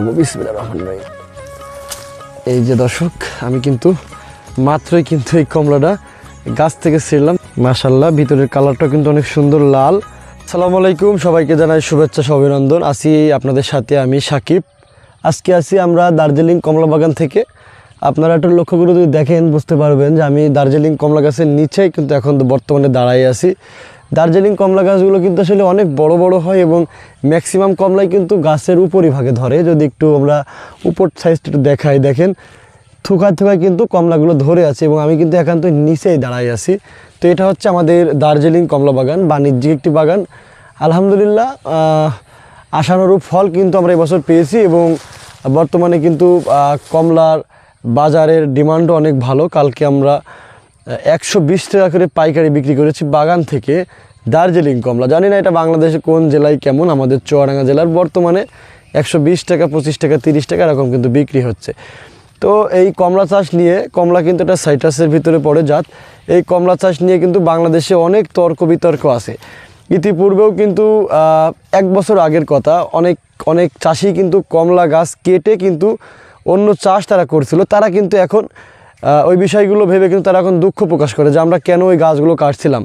ছিড়ব। বিসমিল্লাহির রহমানির রহিম। এই যে দর্শক, আমি কিন্তু মাত্রই কিন্তু এই কমলাটা গাছ থেকে ছিঁড়লাম। মাশাআল্লাহ, ভিতরের কালারটা কিন্তু অনেক সুন্দর লাল। আসসালামু আলাইকুম, সবাইকে জানাই শুভেচ্ছা অভিনন্দন। আছি আপনাদের সাথে আমি সাকিব। আজকে আছি আমরা দার্জিলিং কমলা বাগান থেকে। আপনারা একটু লক্ষ্য করে যদি দেখেন বুঝতে পারবেন যে আমি দার্জিলিং কমলা গাছের নিচেই কিন্তু এখন বর্তমানে দাঁড়াই আছি। দার্জিলিং কমলা গাছগুলো কিন্তু আসলে অনেক বড় বড় হয় এবং ম্যাক্সিমাম কমলাই কিন্তু গাছের উপরিভাগে ধরে। যদি একটু আমরা উপর সাইজটা একটু দেখাই, দেখেন থুকায় থুকায় কিন্তু কমলাগুলো ধরে আছে এবং আমি কিন্তু একান্ত নিচেই দাঁড়াই আছি। তো এটা হচ্ছে আমাদের দার্জিলিং কমলা বাগান, বাণিজ্যিক একটি বাগান। আলহামদুলিল্লাহ, আশানুরূপ ফল কিন্তু আমরা এবছর পেয়েছি এবং বর্তমানে কিন্তু কমলার বাজারের ডিমান্ডও অনেক ভালো। কালকে আমরা 120 টাকা করে পাইকারি বিক্রি করেছি বাগান থেকে দার্জিলিং কমলা। জানি না এটা বাংলাদেশে কোন জেলায় কেমন, আমাদের চুয়াডাঙ্গা জেলার বর্তমানে 120 টাকা, 25 টাকা, 30 টাকা এরকম কিন্তু বিক্রি হচ্ছে। তো এই কমলা চাষ নিয়ে, কমলা কিন্তু এটা সাইট্রাসের ভিতরে পড়ে জাত। এই কমলা চাষ নিয়ে কিন্তু বাংলাদেশে অনেক তর্ক বিতর্ক আছে। ইতিপূর্বেও কিন্তু 1 বছর আগের কথা, অনেক চাষি কিন্তু কমলা গাছ কেটে কিন্তু অন্য চাষ তারা করছিল। তারা কিন্তু এখন ওই বিষয়গুলো ভেবে কিন্তু তারা এখন দুঃখ প্রকাশ করে যে আমরা কেন ওই গাছগুলো কাটছিলাম।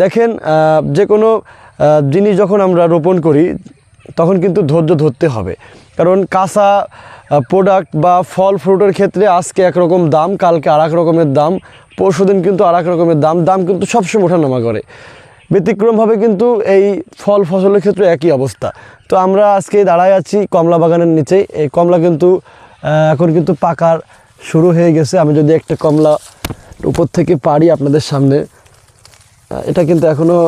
দেখেন, যে কোনো জিনিস যখন আমরা রোপণ করি তখন কিন্তু ধৈর্য ধরতে হবে, কারণ কাঁচা প্রোডাক্ট বা ফল ফ্রুটের ক্ষেত্রে আজকে একরকম দাম, কালকে আর এক রকমের দাম, পরশুদিন কিন্তু আর এক রকমের দাম কিন্তু সবসময় ওঠানামা করে। ব্যতিক্রমভাবে কিন্তু এই ফল ফসলের ক্ষেত্রে একই অবস্থা। তো আমরা আজকে দাঁড়ায় আছি কমলা বাগানের নিচেই। এই কমলা কিন্তু এখন কিন্তু পাকার শুরু হয়ে গেছে। আমি যদি একটা কমলা উপর থেকে পারি আপনাদের সামনে, এটা কিন্তু এখনও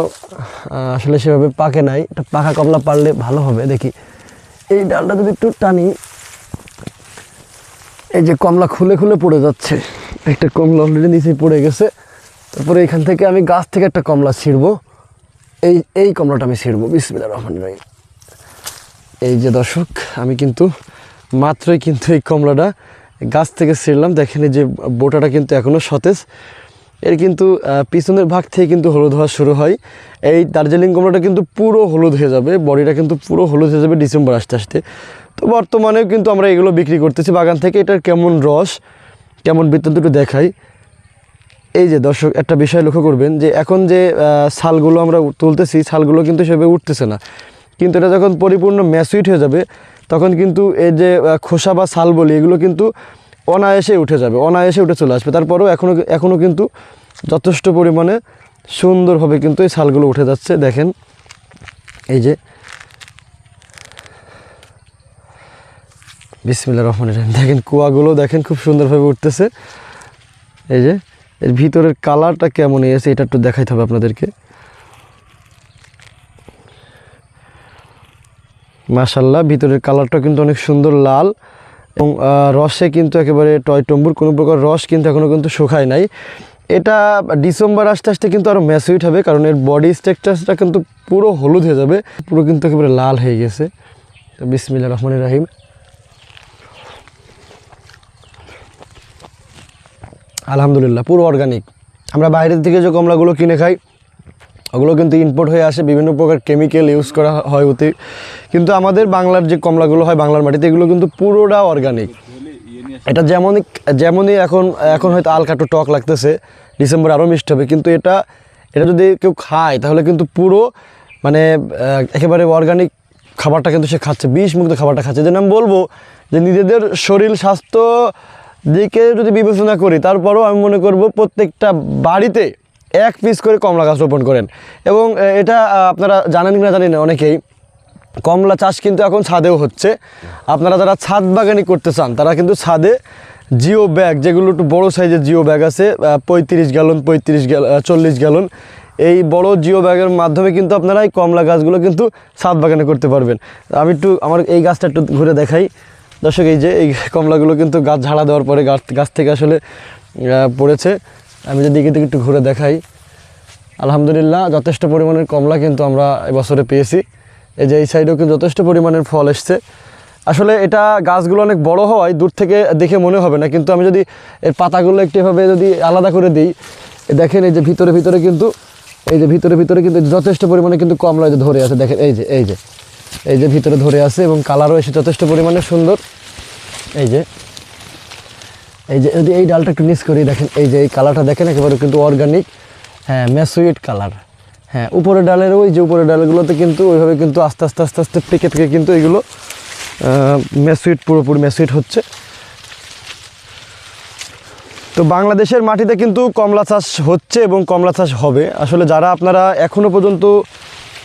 আসলে সেভাবে পাকে নাই। এটা পাকা কমলা পারলে ভালো হবে। দেখি এই ডালটা যদি একটু টানি, এই যে কমলা খুলে খুলে পড়ে যাচ্ছে। একটা কমলা অলরেডি নিচে পড়ে গেছে। তারপরে এখান থেকে আমি গাছ থেকে একটা কমলা ছিঁড়ব। এই কমলাটা আমি ছিঁড়ব। বিসমিল্লাহির রহমানির রহিম। এই যে দর্শক, আমি কিন্তু মাত্রই কিন্তু এই কমলাটা গাছ থেকে ছিঁড়লাম। দেখেন এই যে বোটাটা কিন্তু এখনও সতেজ। এর কিন্তু পিছনের ভাগ থেকে কিন্তু হলুদ হওয়া শুরু হয়। এই দার্জিলিং কমলাটা কিন্তু পুরো হলুদ হয়ে যাবে, বডিটা কিন্তু পুরো হলুদ হয়ে যাবে ডিসেম্বর আসতে আসতে। তো বর্তমানেও কিন্তু আমরা এগুলো বিক্রি করতেছি বাগান থেকে। এটার কেমন রস, কেমন বৃত্তান্ত একটু দেখাই। এই যে দর্শক, একটা বিষয় লক্ষ্য করবেন যে এখন যে ছালগুলো আমরা তুলতেছি, ছালগুলো কিন্তু সেভাবে উঠতেছে না, কিন্তু এটা যখন পরিপূর্ণ ম্যাচুইট হয়ে যাবে তখন কিন্তু এই যে খোসা বা ছাল বলি, এগুলো কিন্তু অনায়াসে উঠে যাবে, অনায়াসে উঠে চলে আসবে। তারপরেও এখনও কিন্তু যথেষ্ট পরিমাণে সুন্দরভাবে কিন্তু এই ছালগুলো উঠে যাচ্ছে। দেখেন এই যে, বিসমিল্লাহির রহমানির রহিম। দেখেন কুয়াগুলো দেখেন খুব সুন্দরভাবে উঠতেছে। এই যে এর ভিতরের কালারটা কেমন এসেছে এটা একটু দেখাইতে হবে আপনাদেরকে। মাশাআল্লাহ, ভিতরের কালারটা কিন্তু অনেক সুন্দর লাল এবং রসে কিন্তু একেবারে টয়টম্বুর, কোনো প্রকার রস কিন্তু এখনও কিন্তু শুকায় নাই। এটা ডিসেম্বর আসতে আসতে কিন্তু আরও ম্যাচুইট হবে, কারণ এর বডি স্ট্রাকচারটা কিন্তু পুরো হলুদ হয়ে যাবে, পুরো কিন্তু একেবারে লাল হয়ে গেছে। তো বিসমিল্লাহির রহমানির রহিম। আলহামদুলিল্লাহ, পুরো অর্গানিক। আমরা বাইরের থেকে যে কমলাগুলো কিনে খাই ওগুলো কিন্তু ইম্পোর্ট হয়ে আসে, বিভিন্ন প্রকার কেমিক্যাল ইউজ করা হয় ওতে। কিন্তু আমাদের বাংলার যে কমলাগুলো হয় বাংলার মাটিতে, এগুলো কিন্তু পুরোটা অর্গানিক। এটা যেমনই এখন হয়তো আলকা একটু টক লাগতেছে, ডিসেম্বর আরও মিষ্টি হবে, কিন্তু এটা যদি কেউ খায় তাহলে কিন্তু পুরো মানে একেবারে অর্গানিক খাবারটা কিন্তু সে খাচ্ছে, বিষমুক্ত খাবারটা খাচ্ছে। যেন আমি বলবো যে নিজেদের শরীর স্বাস্থ্য দিকে যদি বিবেচনা করি, তারপরেও আমি মনে করব প্রত্যেকটা বাড়িতে 1 পিস করে কমলা গাছ রোপণ করেন। এবং এটা আপনারা জানেন কি না জানি না, অনেকেই কমলা চাষ কিন্তু এখন ছাদেও হচ্ছে। আপনারা যারা ছাদ বাগানি করতে চান তারা কিন্তু ছাদে জিও ব্যাগ, যেগুলো একটু বড়ো সাইজের জিও ব্যাগ আছে, 35 গ্যালন, 40 গ্যালন, এই বড় জিও ব্যাগের মাধ্যমে কিন্তু আপনারা এই কমলা গাছগুলো কিন্তু ছাদ বাগানে করতে পারবেন। আমি একটু আমার এই গাছটা একটু ঘুরে দেখাই দর্শক। এই যে এই কমলাগুলো কিন্তু গাছ ঝাড়া দেওয়ার পরে গাছ থেকে আসলে পড়েছে। আমি যদি দিকে একটু ঘুরে দেখাই, আলহামদুলিল্লাহ যথেষ্ট পরিমাণের কমলা কিন্তু আমরা এবছরে পেয়েছি। এই যে এই সাইডেও কিন্তু যথেষ্ট পরিমাণের ফল এসছে। আসলে এটা গাছগুলো অনেক বড় হওয়ায় দূর থেকে দেখে মনে হবে না, কিন্তু আমি যদি এর পাতাগুলো একটু এভাবে যদি আলাদা করে দিই, দেখেন এই যে ভিতরে কিন্তু এই যে ভিতরে কিন্তু যথেষ্ট পরিমাণে কিন্তু কমলা ধরে আছে। দেখেন এই যে এই যে ভিতরে ধরে আছে এবং কালারও এসে যথেষ্ট পরিমাণে সুন্দর। এই যে যদি এই ডালটা একটু নিচ করি দেখেন, এই যে এই কালারটা দেখেন একেবারে কিন্তু অর্গানিক, হ্যাঁ ম্যাসুইট কালার। হ্যাঁ উপরের ডালের ওই যে উপরের ডালগুলোতে কিন্তু ওইভাবে কিন্তু আস্তে আস্তে আস্তে আস্তে পেকে পেকে কিন্তু এগুলো ম্যাসুইট, পুরোপুরি ম্যাসুইট হচ্ছে। তো বাংলাদেশের মাটিতে কিন্তু কমলা চাষ হচ্ছে এবং কমলা চাষ হবে। আসলে যারা আপনারা এখনও পর্যন্ত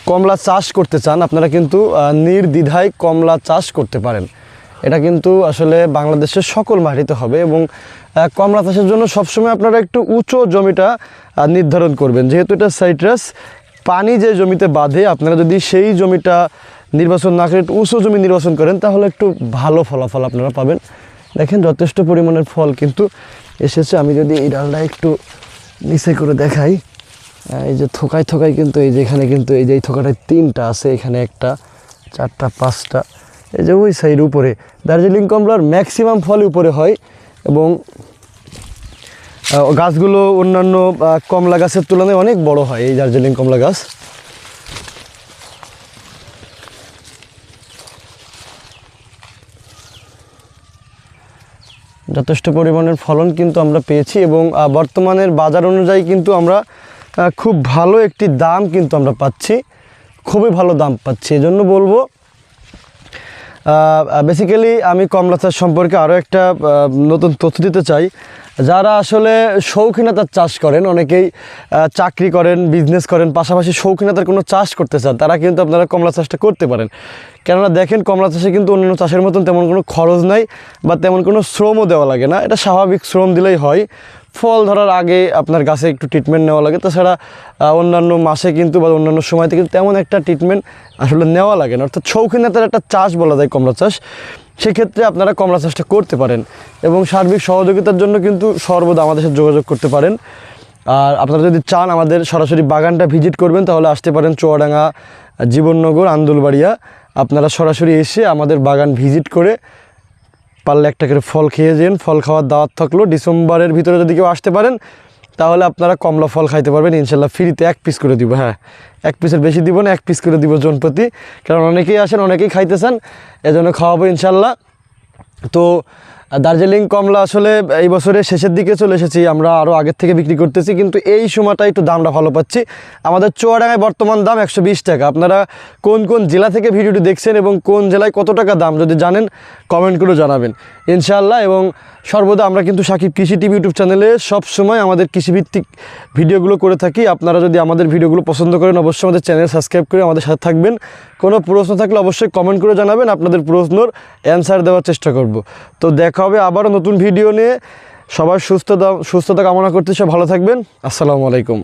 কমলা চাষ করতে চান, আপনারা কিন্তু নির্দ্বিধায় কমলা চাষ করতে পারেন। এটা কিন্তু আসলে বাংলাদেশের সকল মাটিতে হবে এবং কমলা চাষের জন্য সবসময় আপনারা একটু উঁচু জমিটা নির্ধারণ করবেন। যেহেতু এটা সাইট্রাস, পানি যে জমিতে বাঁধে, আপনারা যদি সেই জমিটা নির্বাচন না করে একটু উঁচু জমি নির্বাচন করেন তাহলে একটু ভালো ফলাফল আপনারা পাবেন। দেখেন যথেষ্ট পরিমাণের ফল কিন্তু এসেছে। আমি যদি এই ডালটা একটু নিচে করে দেখাই, এই যে থোকায় থোকায় কিন্তু এই যে এখানে কিন্তু এই যে এই থোকাটায় 3টা আছে, এখানে 1টা 4টা 5টা, এই যে ওই সাইড উপরে। দার্জিলিং কমলার ম্যাক্সিমাম ফলই উপরে হয় এবং গাছগুলো অন্যান্য কমলা গাছের তুলনায় অনেক বড় হয় এই দার্জিলিং কমলা গাছ। যথেষ্ট পরিমাণের ফলন কিন্তু আমরা পেয়েছি এবং বর্তমানের বাজার অনুযায়ী কিন্তু আমরা খুব ভালো একটি দাম কিন্তু আমরা পাচ্ছি, খুবই ভালো দাম পাচ্ছি। এজন্য বলবো বেসিক্যালি আমি কমলা চাষ সম্পর্কে আরও একটা নতুন তথ্য দিতে চাই। যারা আসলে শৌখিনতার চাষ করেন, অনেকেই চাকরি করেন, বিজনেস করেন, পাশাপাশি শৌখিনতার কোনো চাষ করতে চান, তারা কিন্তু আপনারা কমলা চাষটা করতে পারেন। কেননা দেখেন কমলা চাষে কিন্তু অন্যান্য চাষের মতন তেমন কোনো খরচ নাই বা তেমন কোনো শ্রমও দেওয়া লাগে না। এটা স্বাভাবিক শ্রম দিলেই হয়। ফল ধরার আগে আপনার গাছে একটু ট্রিটমেন্ট নেওয়া লাগে, তাছাড়া অন্যান্য মাসে কিন্তু বা অন্যান্য সময়তে কিন্তু তেমন একটা ট্রিটমেন্ট আসলে নেওয়া লাগে না। অর্থাৎ শৌখিনতার একটা চাষ বলা যায় কমলা চাষ। সেক্ষেত্রে আপনারা কমলা চাষটা করতে পারেন এবং সার্বিক সহযোগিতার জন্য কিন্তু সর্বদা আমাদের সাথে যোগাযোগ করতে পারেন। আর আপনারা যদি চান আমাদের সরাসরি বাগানটা ভিজিট করবেন তাহলে আসতে পারেন চুয়াডাঙ্গা, জীবননগর, আন্দুলবাড়িয়া। আপনারা সরাসরি এসে আমাদের বাগান ভিজিট করে পারলে একটা করে ফল খেয়ে যান। ফল খাওয়ার দাওয়াত থাকলো। ডিসেম্বরের ভিতরে যদি কেউ আসতে পারেন তাহলে আপনারা কমলা ফল খাইতে পারবেন ইনশাল্লাহ, ফ্রিতে 1 পিস করে দিব। হ্যাঁ 1 পিসের বেশি দিব না, 1 পিস করে দিব জনপ্রতি, কারণ অনেকেই আসেন, অনেকেই খাইতে চান, এজন্য খাওয়াবো ইনশাল্লাহ। তো দার্জিলিং কমলা আসলে এই বছরের শেষের দিকে চলে এসেছি, আমরা আরও আগের থেকে বিক্রি করতেছি, কিন্তু এই সময়টা একটু দামটা ভালো পাচ্ছি। আমাদের চুয়াডাঙ্গায় বর্তমান দাম 120 টাকা। আপনারা কোন কোন জেলা থেকে ভিডিওটি দেখছেন এবং কোন জেলায় কত টাকা দাম যদি জানেন কমেন্ট করে জানাবেন ইনশাআল্লাহ। এবং সর্বদা আমরা কিন্তু সাকিব কৃষি টিভি ইউটিউব চ্যানেলে সবসময় আমাদের কৃষিভিত্তিক ভিডিওগুলো করে থাকি। আপনারা যদি আমাদের ভিডিওগুলো পছন্দ করেন অবশ্যই আমাদের চ্যানেল সাবস্ক্রাইব করে আমাদের সাথে থাকবেন। কোনো প্রশ্ন থাকলে অবশ্যই কমেন্ট করে জানাবেন, আপনাদের প্রশ্নর অ্যান্সার দেওয়ার চেষ্টা করব। তো দেখা হবে আবারও নতুন ভিডিও নিয়ে। সবার সুস্থতা কামনা করতে, সব ভালো থাকবেন। আসসালামু আলাইকুম।